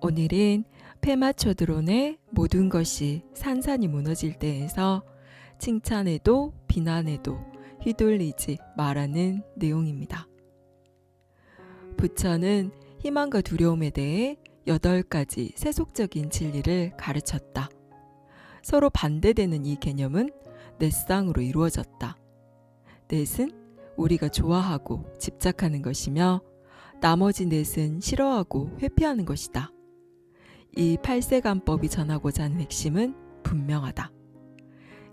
오늘은 페마초드론의 모든 것이 산산이 무너질 때에서 칭찬에도 비난에도 휘둘리지 말라는 내용입니다. 부처는 희망과 두려움에 대해 8가지 세속적인 진리를 가르쳤다. 서로 반대되는 이 개념은 넷상으로 이루어졌다. 넷은 우리가 좋아하고 집착하는 것이며 나머지 넷은 싫어하고 회피하는 것이다. 이 팔세간법이 전하고자 하는 핵심은 분명하다.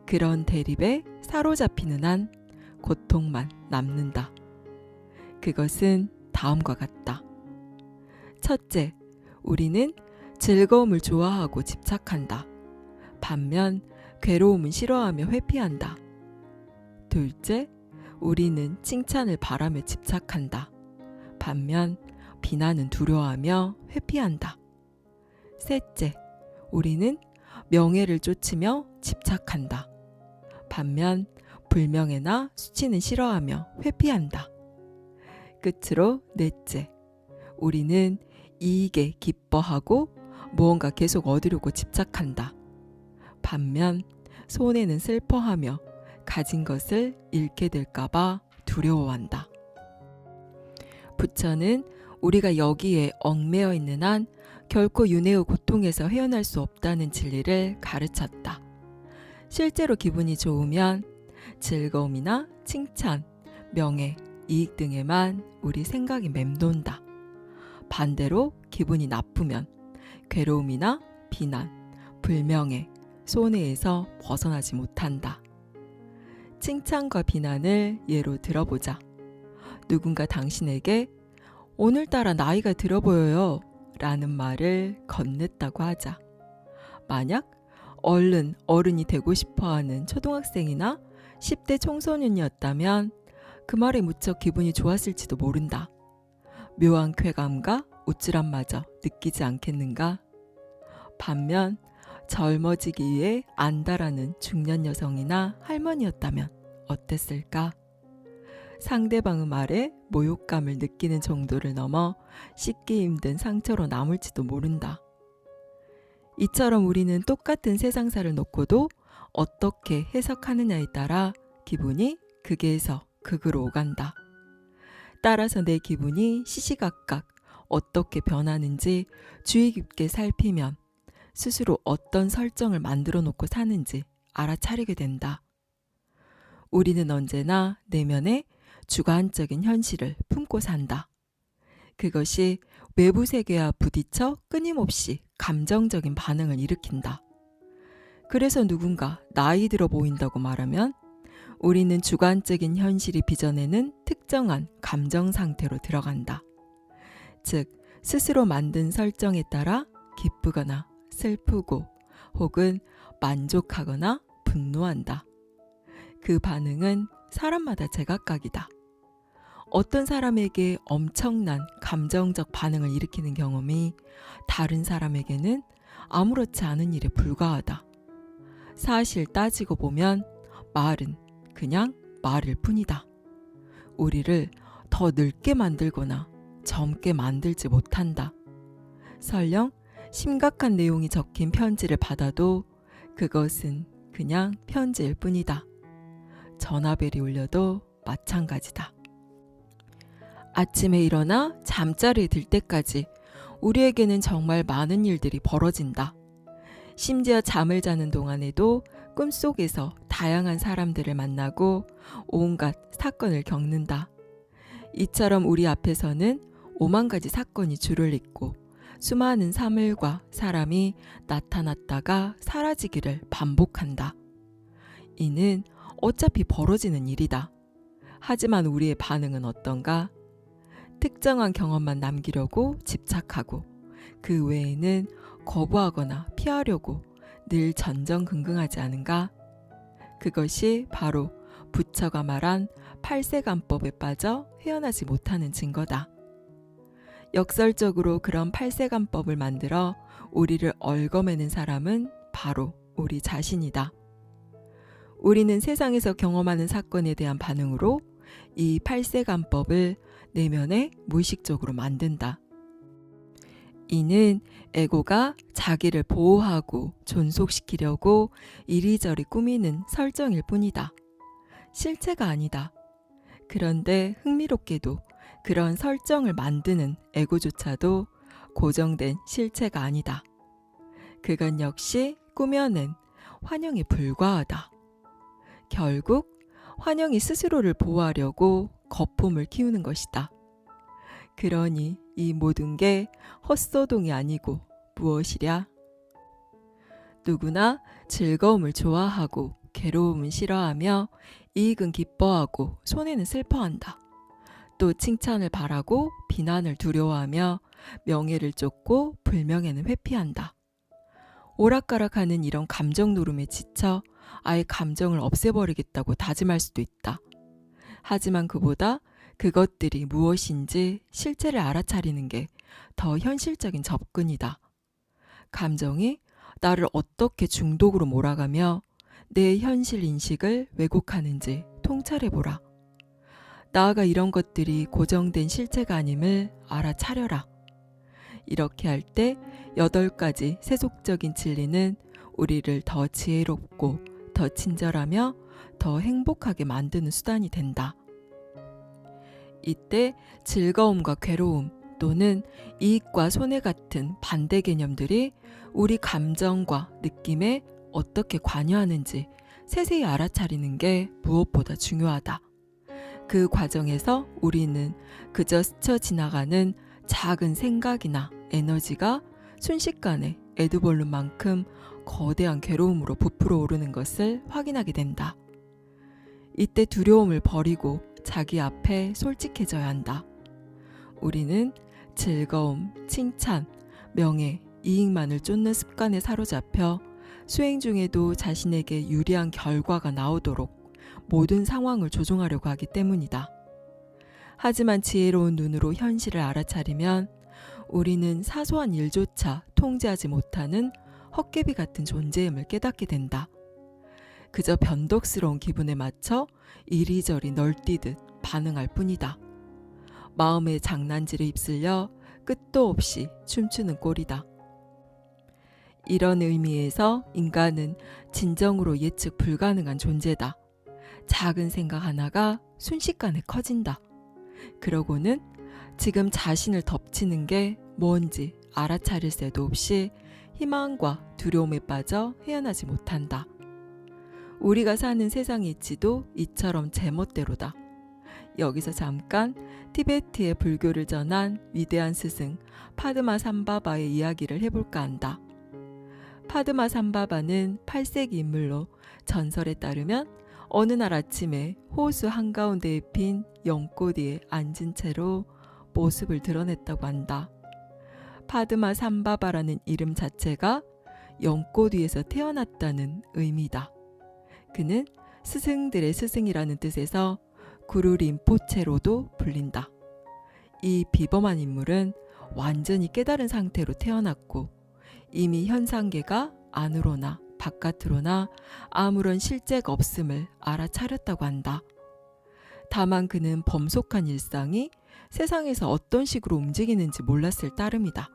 그런 대립에 사로잡히는 한 고통만 남는다. 그것은 다음과 같다. 첫째, 우리는 즐거움을 좋아하고 집착한다. 반면 괴로움은 싫어하며 회피한다. 둘째, 우리는 칭찬을 바라며 집착한다. 반면 비난은 두려워하며 회피한다. 셋째, 우리는 명예를 쫓으며 집착한다. 반면 불명예나 수치는 싫어하며 회피한다. 끝으로 넷째, 우리는 이익에 기뻐하고 무언가 계속 얻으려고 집착한다. 반면 손해는 슬퍼하며 가진 것을 잃게 될까봐 두려워한다. 부처는 우리가 여기에 얽매여 있는 한 결코 윤회의 고통에서 헤어날 수 없다는 진리를 가르쳤다. 실제로 기분이 좋으면 즐거움이나 칭찬, 명예, 이익 등에만 우리 생각이 맴돈다. 반대로 기분이 나쁘면 괴로움이나 비난, 불명예, 손해에서 벗어나지 못한다. 칭찬과 비난을 예로 들어보자. 누군가 당신에게 오늘따라 나이가 들어 보여요 라는 말을 건넸다고 하자. 만약 얼른 어른이 되고 싶어하는 초등학생이나 10대 청소년이었다면 그 말에 무척 기분이 좋았을지도 모른다. 묘한 쾌감과 우쭐함마저 느끼지 않겠는가? 반면 젊어지기 위해 안다라는 중년 여성이나 할머니였다면 어땠을까? 상대방의 말에 모욕감을 느끼는 정도를 넘어 씻기 힘든 상처로 남을지도 모른다. 이처럼 우리는 똑같은 세상사를 놓고도 어떻게 해석하느냐에 따라 기분이 극에서 극으로 오간다. 따라서 내 기분이 시시각각 어떻게 변하는지 주의 깊게 살피면 스스로 어떤 설정을 만들어 놓고 사는지 알아차리게 된다. 우리는 언제나 내면에 주관적인 현실을 품고 산다. 그것이 외부 세계와 부딪혀 끊임없이 감정적인 반응을 일으킨다. 그래서 누군가 나이 들어 보인다고 말하면 우리는 주관적인 현실이 빚어내는 특정한 감정 상태로 들어간다. 즉, 스스로 만든 설정에 따라 기쁘거나 슬프고 혹은 만족하거나 분노한다. 그 반응은 사람마다 제각각이다. 어떤 사람에게 엄청난 감정적 반응을 일으키는 경험이 다른 사람에게는 아무렇지 않은 일에 불과하다. 사실 따지고 보면 말은 그냥 말일 뿐이다. 우리를 더 늙게 만들거나 젊게 만들지 못한다. 설령 심각한 내용이 적힌 편지를 받아도 그것은 그냥 편지일 뿐이다. 전화벨이 울려도 마찬가지다. 아침에 일어나 잠자리에 들 때까지 우리에게는 정말 많은 일들이 벌어진다. 심지어 잠을 자는 동안에도 꿈속에서 다양한 사람들을 만나고 온갖 사건을 겪는다. 이처럼 우리 앞에서는 5만 가지 사건이 줄을 잇고 수많은 사물과 사람이 나타났다가 사라지기를 반복한다. 이는 어차피 벌어지는 일이다. 하지만 우리의 반응은 어떤가? 특정한 경험만 남기려고 집착하고 그 외에는 거부하거나 피하려고 늘 전전긍긍하지 않은가? 그것이 바로 부처가 말한 팔세간법에 빠져 헤어나지 못하는 증거다. 역설적으로 그런 팔세간법을 만들어 우리를 얽어매는 사람은 바로 우리 자신이다. 우리는 세상에서 경험하는 사건에 대한 반응으로 이 팔세간법을 내면에 무의식적으로 만든다. 이는 에고가 자기를 보호하고 존속시키려고 이리저리 꾸미는 설정일 뿐이다. 실체가 아니다. 그런데 흥미롭게도 그런 설정을 만드는 에고조차도 고정된 실체가 아니다. 그건 역시 꾸며낸 환영에 불과하다. 결국 환영이 스스로를 보호하려고 거품을 키우는 것이다. 그러니 이 모든 게 헛소동이 아니고 무엇이랴? 누구나 즐거움을 좋아하고 괴로움은 싫어하며 이익은 기뻐하고 손해는 슬퍼한다. 또 칭찬을 바라고 비난을 두려워하며 명예를 쫓고 불명예는 회피한다. 오락가락하는 이런 감정 노름에 지쳐 아예 감정을 없애버리겠다고 다짐할 수도 있다. 하지만 그보다 그것들이 무엇인지 실체를 알아차리는 게 더 현실적인 접근이다. 감정이 나를 어떻게 중독으로 몰아가며 내 현실 인식을 왜곡하는지 통찰해보라. 나아가 이런 것들이 고정된 실체가 아님을 알아차려라. 이렇게 할 때 8가지 세속적인 진리는 우리를 더 지혜롭고 더 친절하며 더 행복하게 만드는 수단이 된다. 이때 즐거움과 괴로움 또는 이익과 손해 같은 반대 개념들이 우리 감정과 느낌에 어떻게 관여하는지 세세히 알아차리는 게 무엇보다 중요하다. 그 과정에서 우리는 그저 스쳐 지나가는 작은 생각이나 에너지가 순식간에 에드벌룬만큼 거대한 괴로움으로 부풀어 오르는 것을 확인하게 된다. 이때 두려움을 버리고 자기 앞에 솔직해져야 한다. 우리는 즐거움, 칭찬, 명예, 이익만을 쫓는 습관에 사로잡혀 수행 중에도 자신에게 유리한 결과가 나오도록 모든 상황을 조종하려고 하기 때문이다. 하지만 지혜로운 눈으로 현실을 알아차리면 우리는 사소한 일조차 통제하지 못하는 헛개비 같은 존재임을 깨닫게 된다. 그저 변덕스러운 기분에 맞춰 이리저리 널뛰듯 반응할 뿐이다. 마음의 장난질에 휩쓸려 끝도 없이 춤추는 꼴이다. 이런 의미에서 인간은 진정으로 예측 불가능한 존재다. 작은 생각 하나가 순식간에 커진다. 그러고는 지금 자신을 덮치는 게 뭔지 알아차릴 새도 없이 희망과 두려움에 빠져 헤어나지 못한다. 우리가 사는 세상의 이치도 이처럼 제멋대로다. 여기서 잠깐 티베트의 불교를 전한 위대한 스승 파드마 삼바바의 이야기를 해볼까 한다. 파드마 삼바바는 8세기 인물로 전설에 따르면 어느 날 아침에 호수 한가운데에 핀 연꽃 위에 앉은 채로 모습을 드러냈다고 한다. 파드마 삼바바라는 이름 자체가 연꽃 위에서 태어났다는 의미다. 그는 스승들의 스승이라는 뜻에서 구루 림포체로도 불린다. 이 비범한 인물은 완전히 깨달은 상태로 태어났고 이미 현상계가 안으로나 바깥으로나 아무런 실제가 없음을 알아차렸다고 한다. 다만 그는 범속한 일상이 세상에서 어떤 식으로 움직이는지 몰랐을 따름이다.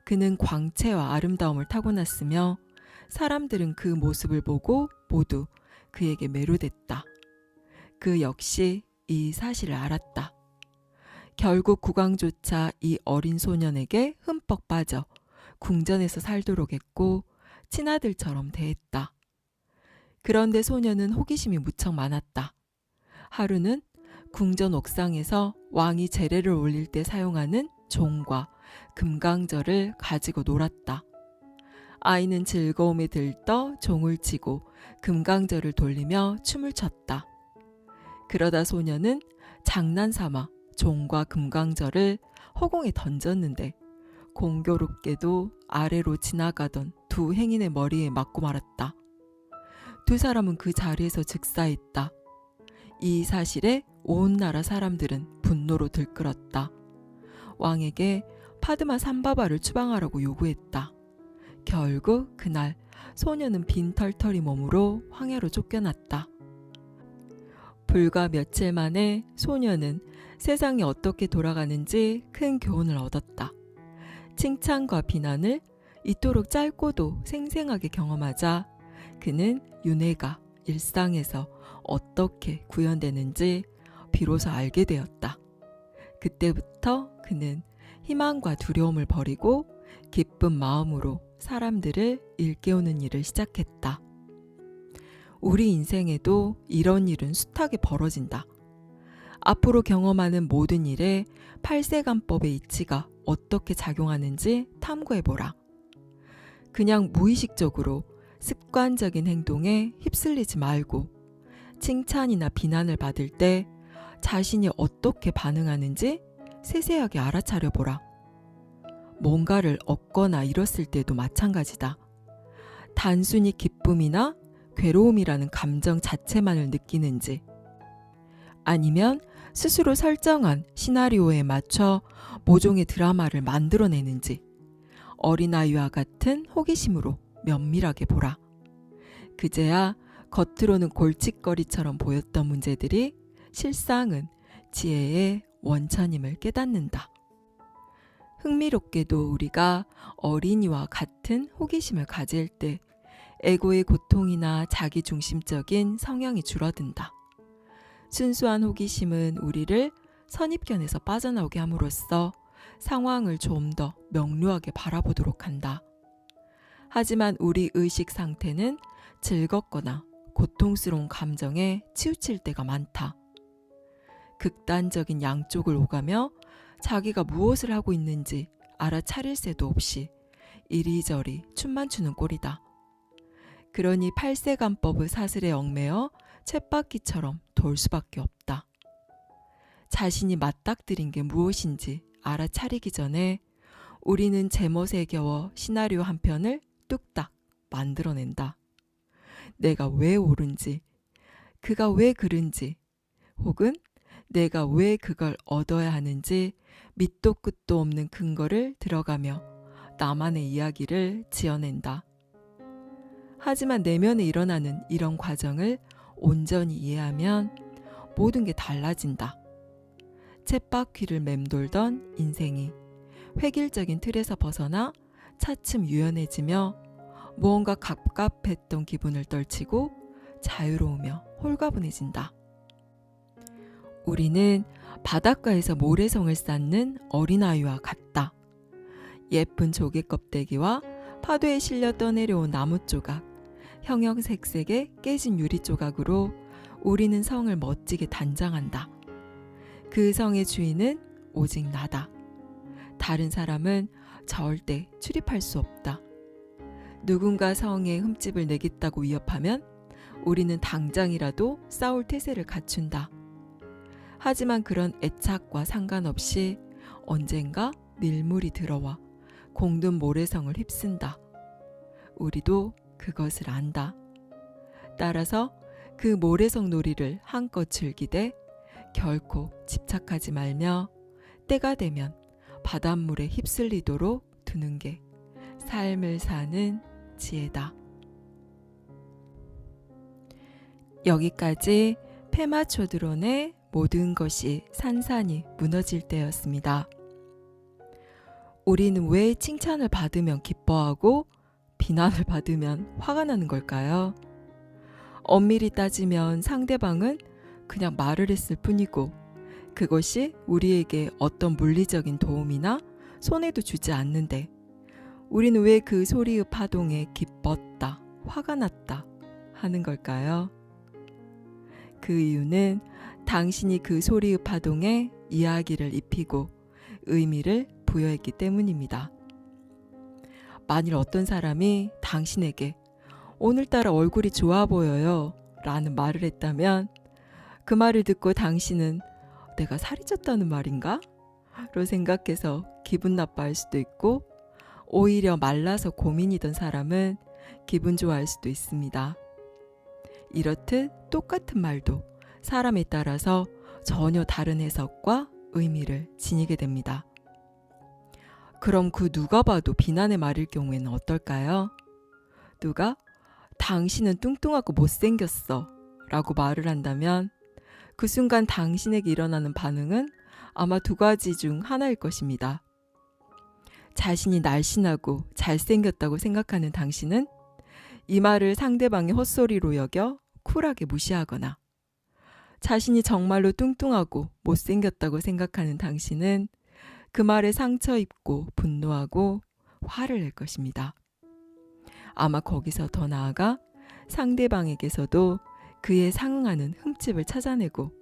그는 광채와 아름다움을 타고났으며 사람들은 그 모습을 보고 모두 그에게 매료됐다. 그 역시 이 사실을 알았다. 결국 국왕조차 이 어린 소년에게 흠뻑 빠져 궁전에서 살도록 했고 친아들처럼 대했다. 그런데 소년은 호기심이 무척 많았다. 하루는 궁전 옥상에서 왕이 제례를 올릴 때 사용하는 종과 금강절을 가지고 놀았다. 아이는 즐거움에 들떠 종을 치고 금강절을 돌리며 춤을 췄다. 그러다 소년은 장난삼아 종과 금강절을 허공에 던졌는데 공교롭게도 아래로 지나가던 두 행인의 머리에 맞고 말았다. 두 사람은 그 자리에서 즉사했다. 이 사실에 온 나라 사람들은 분노로 들끓었다. 왕에게 파드마 삼바바를 추방하라고 요구했다. 결국 그날 소년은 빈털터리 몸으로 황야로 쫓겨났다. 불과 며칠 만에 소년은 세상이 어떻게 돌아가는지 큰 교훈을 얻었다. 칭찬과 비난을 이토록 짧고도 생생하게 경험하자 그는 윤회가 일상에서 어떻게 구현되는지 비로소 알게 되었다. 그때부터 그는 희망과 두려움을 버리고 기쁜 마음으로 사람들을 일깨우는 일을 시작했다. 우리 인생에도 이런 일은 숱하게 벌어진다. 앞으로 경험하는 모든 일에 팔세간법의 이치가 어떻게 작용하는지 탐구해보라. 그냥 무의식적으로 습관적인 행동에 휩쓸리지 말고 칭찬이나 비난을 받을 때 자신이 어떻게 반응하는지 세세하게 알아차려보라. 뭔가를 얻거나 잃었을 때도 마찬가지다. 단순히 기쁨이나 괴로움이라는 감정 자체만을 느끼는지 아니면 스스로 설정한 시나리오에 맞춰 모종의 드라마를 만들어내는지 어린아이와 같은 호기심으로 면밀하게 보라. 그제야 겉으로는 골칫거리처럼 보였던 문제들이 실상은 지혜의 원천임을 깨닫는다. 흥미롭게도 우리가 어린이와 같은 호기심을 가질 때 에고의 고통이나 자기중심적인 성향이 줄어든다. 순수한 호기심은 우리를 선입견에서 빠져나오게 함으로써 상황을 좀 더 명료하게 바라보도록 한다. 하지만 우리 의식 상태는 즐겁거나 고통스러운 감정에 치우칠 때가 많다. 극단적인 양쪽을 오가며 자기가 무엇을 하고 있는지 알아차릴 새도 없이 이리저리 춤만 추는 꼴이다. 그러니 팔세간법의 사슬에 얽매여 쳇바퀴처럼 돌 수밖에 없다. 자신이 맞닥뜨린 게 무엇인지 알아차리기 전에 우리는 제멋에 겨워 시나리오 한 편을 뚝딱 만들어낸다. 내가 왜 옳은지, 그가 왜 그른지, 혹은 내가 왜 그걸 얻어야 하는지 밑도 끝도 없는 근거를 들어가며 나만의 이야기를 지어낸다. 하지만 내면에 일어나는 이런 과정을 온전히 이해하면 모든 게 달라진다. 쳇바퀴를 맴돌던 인생이 획일적인 틀에서 벗어나 차츰 유연해지며 무언가 갑갑했던 기분을 떨치고 자유로우며 홀가분해진다. 우리는 바닷가에서 모래성을 쌓는 어린아이와 같다. 예쁜 조개 껍데기와 파도에 실려 떠내려온 나무 조각, 형형색색의 깨진 유리 조각으로 우리는 성을 멋지게 단장한다. 그 성의 주인은 오직 나다. 다른 사람은 절대 출입할 수 없다. 누군가 성에 흠집을 내겠다고 위협하면 우리는 당장이라도 싸울 태세를 갖춘다. 하지만 그런 애착과 상관없이 언젠가 밀물이 들어와 공든 모래성을 휩쓴다. 우리도 그것을 안다. 따라서 그 모래성 놀이를 한껏 즐기되 결코 집착하지 말며 때가 되면 바닷물에 휩쓸리도록 두는 게 삶을 사는 지혜다. 여기까지 페마초드론의 모든 것이 산산이 무너질 때였습니다. 우리는 왜 칭찬을 받으면 기뻐하고 비난을 받으면 화가 나는 걸까요? 엄밀히 따지면 상대방은 그냥 말을 했을 뿐이고 그것이 우리에게 어떤 물리적인 도움이나 손해도 주지 않는데 우리는 왜 그 소리의 파동에 기뻤다, 화가 났다 하는 걸까요? 그 이유는 당신이 그 소리의 파동에 이야기를 입히고 의미를 부여했기 때문입니다. 만일 어떤 사람이 당신에게 오늘따라 얼굴이 좋아 보여요 라는 말을 했다면 그 말을 듣고 당신은 내가 살이 쪘다는 말인가? 로 생각해서 기분 나빠할 수도 있고 오히려 말라서 고민이던 사람은 기분 좋아할 수도 있습니다. 이렇듯 똑같은 말도 사람에 따라서 전혀 다른 해석과 의미를 지니게 됩니다. 그럼 그 누가 봐도 비난의 말일 경우에는 어떨까요? 누가 당신은 뚱뚱하고 못생겼어 라고 말을 한다면 그 순간 당신에게 일어나는 반응은 아마 두 가지 중 하나일 것입니다. 자신이 날씬하고 잘생겼다고 생각하는 당신은 이 말을 상대방의 헛소리로 여겨 쿨하게 무시하거나, 자신이 정말로 뚱뚱하고 못생겼다고 생각하는 당신은 그 말에 상처 입고 분노하고 화를 낼 것입니다. 아마 거기서 더 나아가 상대방에게서도 그에 상응하는 흠집을 찾아내고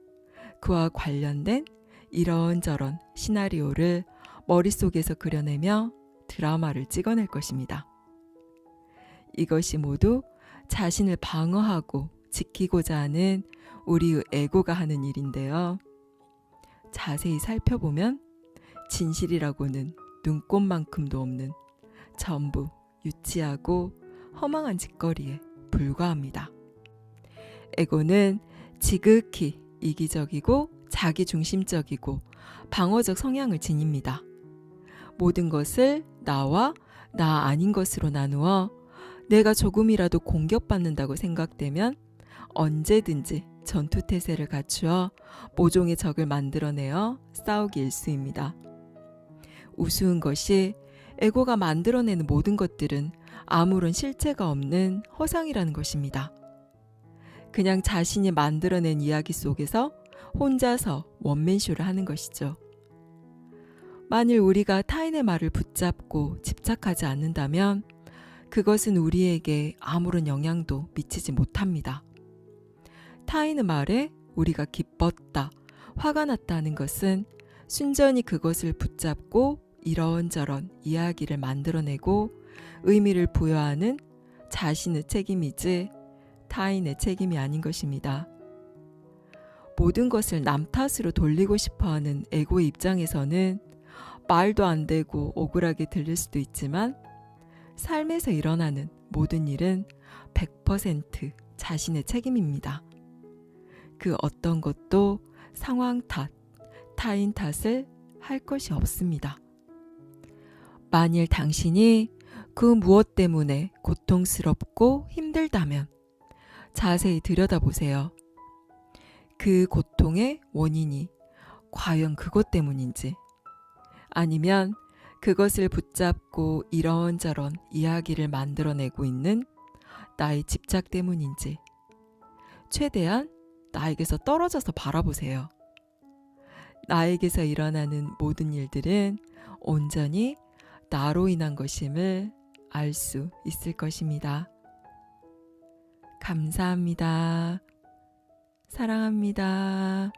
그와 관련된 이런저런 시나리오를 머릿속에서 그려내며 드라마를 찍어낼 것입니다. 이것이 모두 자신을 방어하고 지키고자 하는 우리의 에고가 하는 일인데요. 자세히 살펴보면 진실이라고는 눈꼽만큼도 없는 전부 유치하고 허망한 짓거리에 불과합니다. 에고는 지극히 이기적이고 자기중심적이고 방어적 성향을 지닙니다. 모든 것을 나와 나 아닌 것으로 나누어 내가 조금이라도 공격받는다고 생각되면 언제든지 전투태세를 갖추어 모종의 적을 만들어내어 싸우기 일쑤입니다. 우스운 것이 에고가 만들어내는 모든 것들은 아무런 실체가 없는 허상이라는 것입니다. 그냥 자신이 만들어낸 이야기 속에서 혼자서 원맨쇼를 하는 것이죠. 만일 우리가 타인의 말을 붙잡고 집착하지 않는다면 그것은 우리에게 아무런 영향도 미치지 못합니다. 타인의 말에 우리가 기뻤다, 화가 났다 하는 것은 순전히 그것을 붙잡고 이런저런 이야기를 만들어내고 의미를 부여하는 자신의 책임이지 타인의 책임이 아닌 것입니다. 모든 것을 남 탓으로 돌리고 싶어하는 에고의 입장에서는 말도 안 되고 억울하게 들릴 수도 있지만 삶에서 일어나는 모든 일은 100% 자신의 책임입니다. 그 어떤 것도 상황 탓, 타인 탓을 할 것이 없습니다. 만일 당신이 그 무엇 때문에 고통스럽고 힘들다면 자세히 들여다보세요. 그 고통의 원인이 과연 그것 때문인지, 아니면 그것을 붙잡고 이런저런 이야기를 만들어내고 있는 나의 집착 때문인지 최대한 나에게서 떨어져서 바라보세요. 나에게서 일어나는 모든 일들은 온전히 나로 인한 것임을 알 수 있을 것입니다. 감사합니다. 사랑합니다.